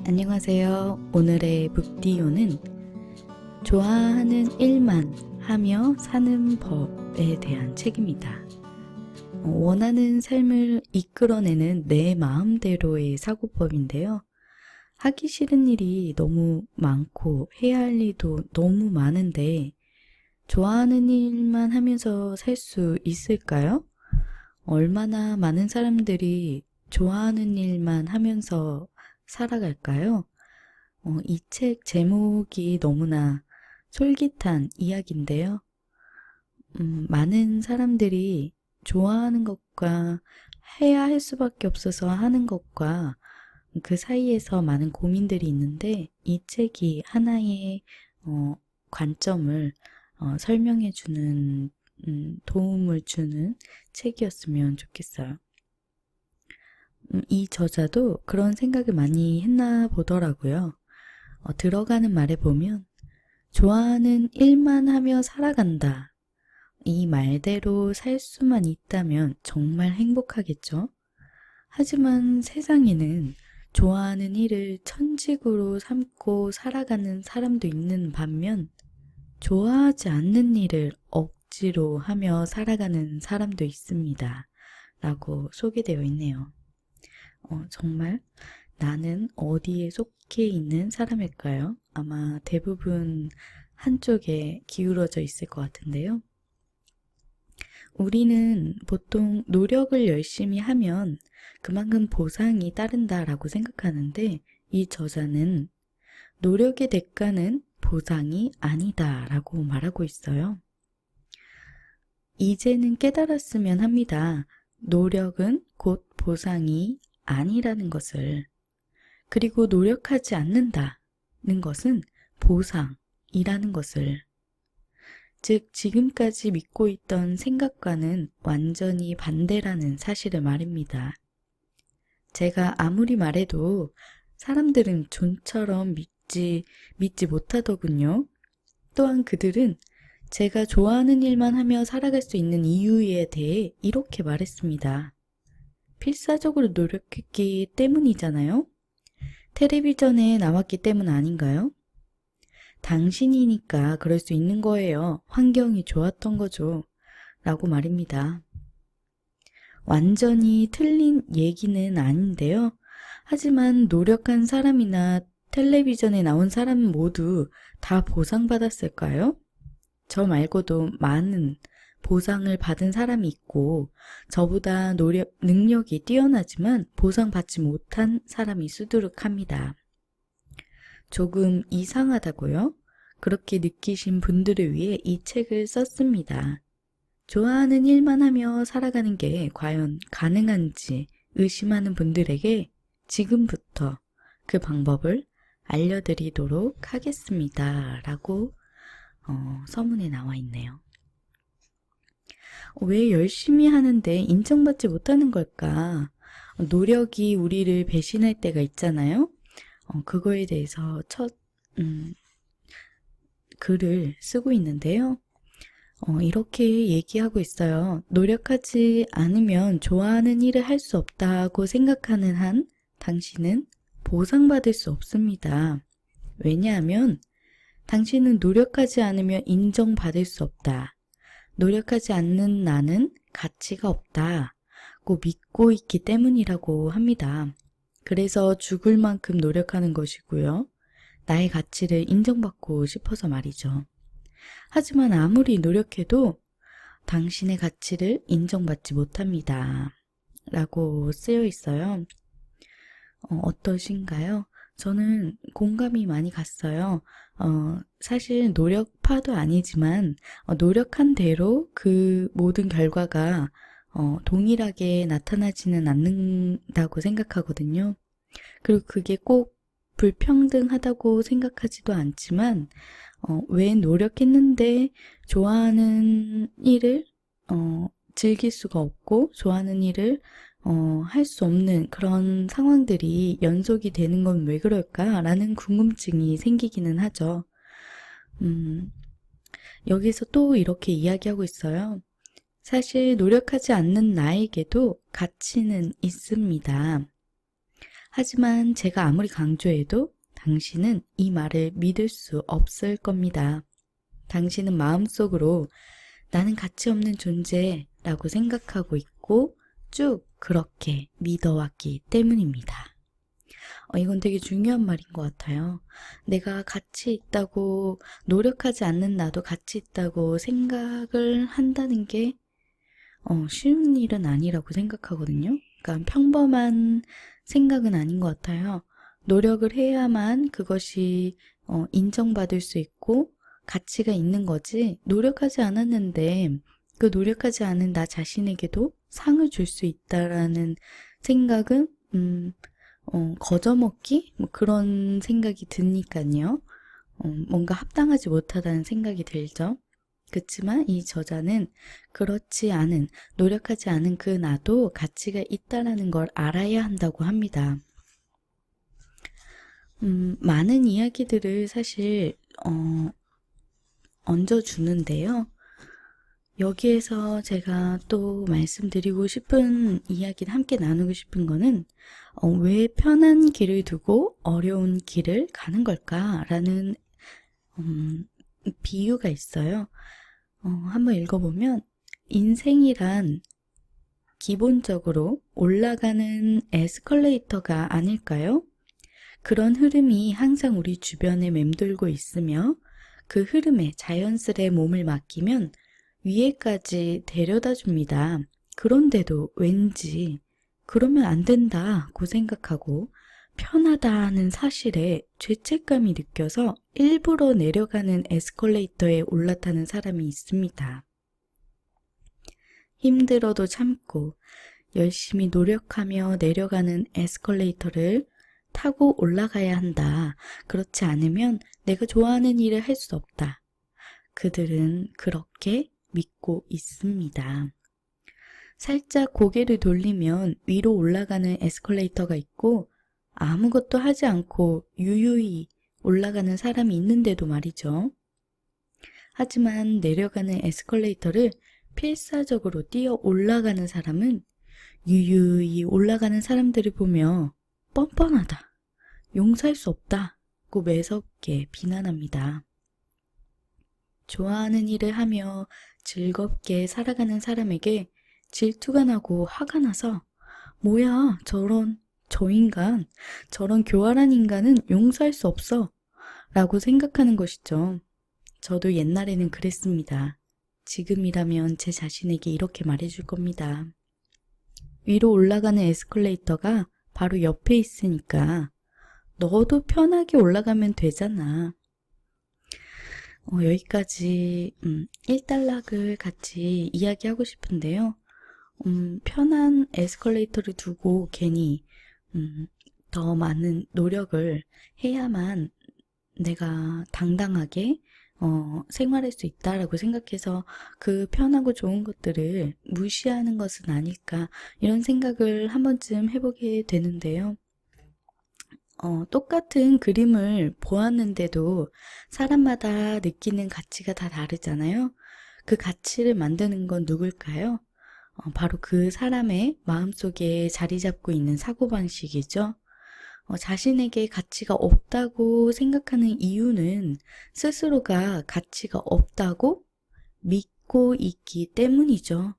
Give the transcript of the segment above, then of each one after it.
안녕하세요. 오늘의 북디오는 좋아하는 일만 하며 사는 법에 대한 책입니다. 원하는 삶을 이끌어내는 내 마음대로의 사고법인데요. 하기 싫은 일이 너무 많고 해야 할 일도 너무 많은데 좋아하는 일만 하면서 살 수 있을까요? 얼마나 많은 사람들이 좋아하는 일만 하면서 살아갈까요? 이 책 제목이 너무나 솔깃한 이야기인데요. 많은 사람들이 좋아하는 것과 해야 할 수밖에 없어서 하는 것과 그 사이에서 많은 고민들이 있는데 이 책이 하나의 관점을 설명해 주는 도움을 주는 책이었으면 좋겠어요. 이 저자도 그런 생각을 많이 했나 보더라고요. 들어가는 말에 보면 좋아하는 일만 하며 살아간다. 이 말대로 살 수만 있다면 정말 행복하겠죠? 하지만 세상에는 좋아하는 일을 천직으로 삼고 살아가는 사람도 있는 반면 좋아하지 않는 일을 억지로 하며 살아가는 사람도 있습니다. 라고 소개되어 있네요. 정말 나는 어디에 속해 있는 사람일까요? 아마 대부분 한쪽에 기울어져 있을 것 같은데요. 우리는 보통 노력을 열심히 하면 그만큼 보상이 따른다라고 생각하는데 이 저자는 노력의 대가는 보상이 아니다라고 말하고 있어요. 이제는 깨달았으면 합니다. 노력은 곧 보상이 아니라는 것을. 그리고 노력하지 않는다는 것은 보상이라는 것을. 즉 지금까지 믿고 있던 생각과는 완전히 반대라는 사실을 말입니다. 제가 아무리 말해도 사람들은 좀처럼 믿지 못하더군요. 또한 그들은 제가 좋아하는 일만 하며 살아갈 수 있는 이유에 대해 이렇게 말했습니다. 필사적으로 노력했기 때문이잖아요. 텔레비전에 나왔기 때문 아닌가요? 당신이니까 그럴 수 있는 거예요. 환경이 좋았던 거죠. 라고 말입니다. 완전히 틀린 얘기는 아닌데요. 하지만 노력한 사람이나 텔레비전에 나온 사람 모두 다 보상받았을까요? 저 말고도 많은 보상을 받은 사람이 있고 저보다 능력이 뛰어나지만 보상받지 못한 사람이 수두룩합니다. 조금 이상하다고요? 그렇게 느끼신 분들을 위해 이 책을 썼습니다. 좋아하는 일만 하며 살아가는 게 과연 가능한지 의심하는 분들에게 지금부터 그 방법을 알려드리도록 하겠습니다. 라고 서문에 나와 있네요. 왜 열심히 하는데 인정받지 못하는 걸까? 노력이 우리를 배신할 때가 있잖아요. 그거에 대해서 첫 글을 쓰고 있는데요. 이렇게 얘기하고 있어요. 노력하지 않으면 좋아하는 일을 할 수 없다고 생각하는 한 당신은 보상받을 수 없습니다. 왜냐하면 당신은 노력하지 않으면 인정받을 수 없다. 노력하지 않는 나는 가치가 없다고 믿고 있기 때문이라고 합니다. 그래서 죽을 만큼 노력하는 것이고요. 나의 가치를 인정받고 싶어서 말이죠. 하지만 아무리 노력해도 당신의 가치를 인정받지 못합니다. 라고 쓰여 있어요. 어떠신가요? 저는 공감이 많이 갔어요. 사실 노력파도 아니지만 노력한 대로 그 모든 결과가 동일하게 나타나지는 않는다고 생각하거든요. 그리고 그게 꼭 불평등하다고 생각하지도 않지만 왜 노력했는데 좋아하는 일을 즐길 수가 없고 좋아하는 일을 할 수 없는 그런 상황들이 연속이 되는 건 왜 그럴까라는 궁금증이 생기기는 하죠. 여기서 또 이렇게 이야기하고 있어요. 사실 노력하지 않는 나에게도 가치는 있습니다. 하지만 제가 아무리 강조해도 당신은 이 말을 믿을 수 없을 겁니다. 당신은 마음속으로 나는 가치 없는 존재라고 생각하고 있고 쭉 그렇게 믿어왔기 때문입니다. 이건 되게 중요한 말인 것 같아요. 내가 가치 있다고 노력하지 않는 나도 가치 있다고 생각을 한다는 게 쉬운 일은 아니라고 생각하거든요. 그러니까 평범한 생각은 아닌 것 같아요. 노력을 해야만 그것이 인정받을 수 있고 가치가 있는 거지 노력하지 않았는데 그 노력하지 않은 나 자신에게도 상을 줄 수 있다라는 생각은 거저먹기? 뭐 그런 생각이 드니까요. 뭔가 합당하지 못하다는 생각이 들죠. 그렇지만 이 저자는 그렇지 않은, 노력하지 않은 그 나도 가치가 있다라는 걸 알아야 한다고 합니다. 많은 이야기들을 사실 얹어주는데요. 여기에서 제가 또 말씀드리고 싶은 이야기를 함께 나누고 싶은 거는 왜 편한 길을 두고 어려운 길을 가는 걸까라는 비유가 있어요. 한번 읽어보면 인생이란 기본적으로 올라가는 에스컬레이터가 아닐까요? 그런 흐름이 항상 우리 주변에 맴돌고 있으며 그 흐름에 자연스레 몸을 맡기면 위에까지 데려다 줍니다. 그런데도 왠지 그러면 안 된다고 생각하고 편하다는 사실에 죄책감이 느껴서 일부러 내려가는 에스컬레이터에 올라타는 사람이 있습니다. 힘들어도 참고 열심히 노력하며 내려가는 에스컬레이터를 타고 올라가야 한다. 그렇지 않으면 내가 좋아하는 일을 할 수 없다. 그들은 그렇게 믿고 있습니다. 살짝 고개를 돌리면 위로 올라가는 에스컬레이터가 있고 아무것도 하지 않고 유유히 올라가는 사람이 있는데도 말이죠. 하지만 내려가는 에스컬레이터를 필사적으로 뛰어 올라가는 사람은 유유히 올라가는 사람들을 보며 뻔뻔하다, 용서할 수 없다고 매섭게 비난합니다. 좋아하는 일을 하며 즐겁게 살아가는 사람에게 질투가 나고 화가 나서 뭐야 저 인간, 저런 교활한 인간은 용서할 수 없어 라고 생각하는 것이죠. 저도 옛날에는 그랬습니다. 지금이라면 제 자신에게 이렇게 말해줄 겁니다. 위로 올라가는 에스컬레이터가 바로 옆에 있으니까 너도 편하게 올라가면 되잖아. 여기까지 1단락을 같이 이야기하고 싶은데요. 편한 에스컬레이터를 두고 괜히 더 많은 노력을 해야만 내가 당당하게 생활할 수 있다라고 생각해서 그 편하고 좋은 것들을 무시하는 것은 아닐까 이런 생각을 한 번쯤 해보게 되는데요. 똑같은 그림을 보았는데도 사람마다 느끼는 가치가 다 다르잖아요. 그 가치를 만드는 건 누굴까요? 바로 그 사람의 마음속에 자리 잡고 있는 사고방식이죠. 자신에게 가치가 없다고 생각하는 이유는 스스로가 가치가 없다고 믿고 있기 때문이죠.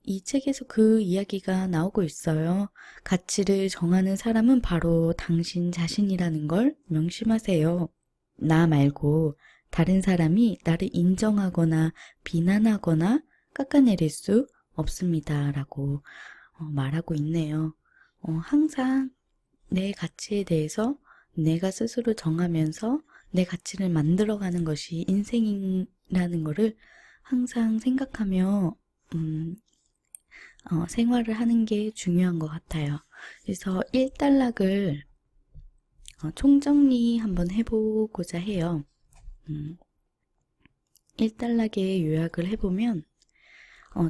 이 책에서 그 이야기가 나오고 있어요. 가치를 정하는 사람은 바로 당신 자신이라는 걸 명심하세요. 나 말고 다른 사람이 나를 인정하거나 비난하거나 깎아내릴 수 없습니다. 라고 말하고 있네요. 항상 내 가치에 대해서 내가 스스로 정하면서 내 가치를 만들어가는 것이 인생이라는 거를 항상 생각하며 생활을 하는 게 중요한 것 같아요. 그래서 1단락을 총정리 한번 해보고자 해요. 1단락에 요약을 해보면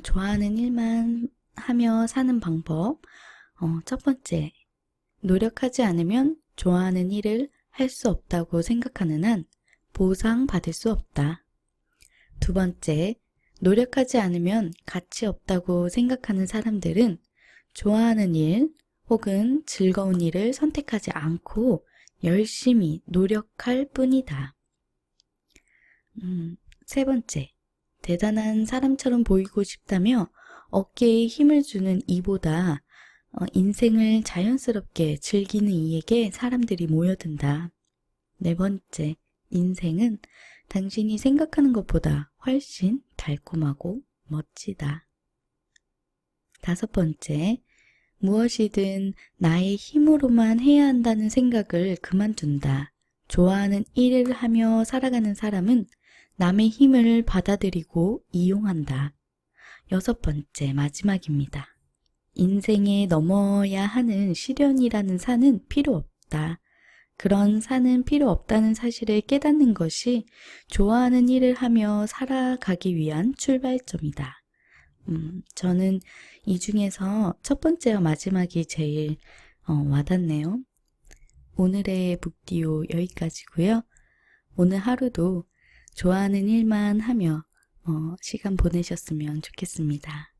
좋아하는 일만 하며 사는 방법. 첫 번째, 노력하지 않으면 좋아하는 일을 할 수 없다고 생각하는 한 보상받을 수 없다. 두 번째, 노력하지 않으면 가치 없다고 생각하는 사람들은 좋아하는 일 혹은 즐거운 일을 선택하지 않고 열심히 노력할 뿐이다. 세 번째, 대단한 사람처럼 보이고 싶다며 어깨에 힘을 주는 이보다 인생을 자연스럽게 즐기는 이에게 사람들이 모여든다. 네 번째, 인생은 당신이 생각하는 것보다 훨씬 달콤하고 멋지다. 다섯 번째, 무엇이든 나의 힘으로만 해야 한다는 생각을 그만둔다. 좋아하는 일을 하며 살아가는 사람은 남의 힘을 받아들이고 이용한다. 여섯 번째, 마지막입니다. 인생에 넘어야 하는 시련이라는 산은 필요 없다. 그런 산은 필요 없다는 사실을 깨닫는 것이 좋아하는 일을 하며 살아가기 위한 출발점이다. 저는 이 중에서 첫 번째와 마지막이 제일 와닿네요. 오늘의 북디오 여기까지고요. 오늘 하루도 좋아하는 일만 하며 시간 보내셨으면 좋겠습니다.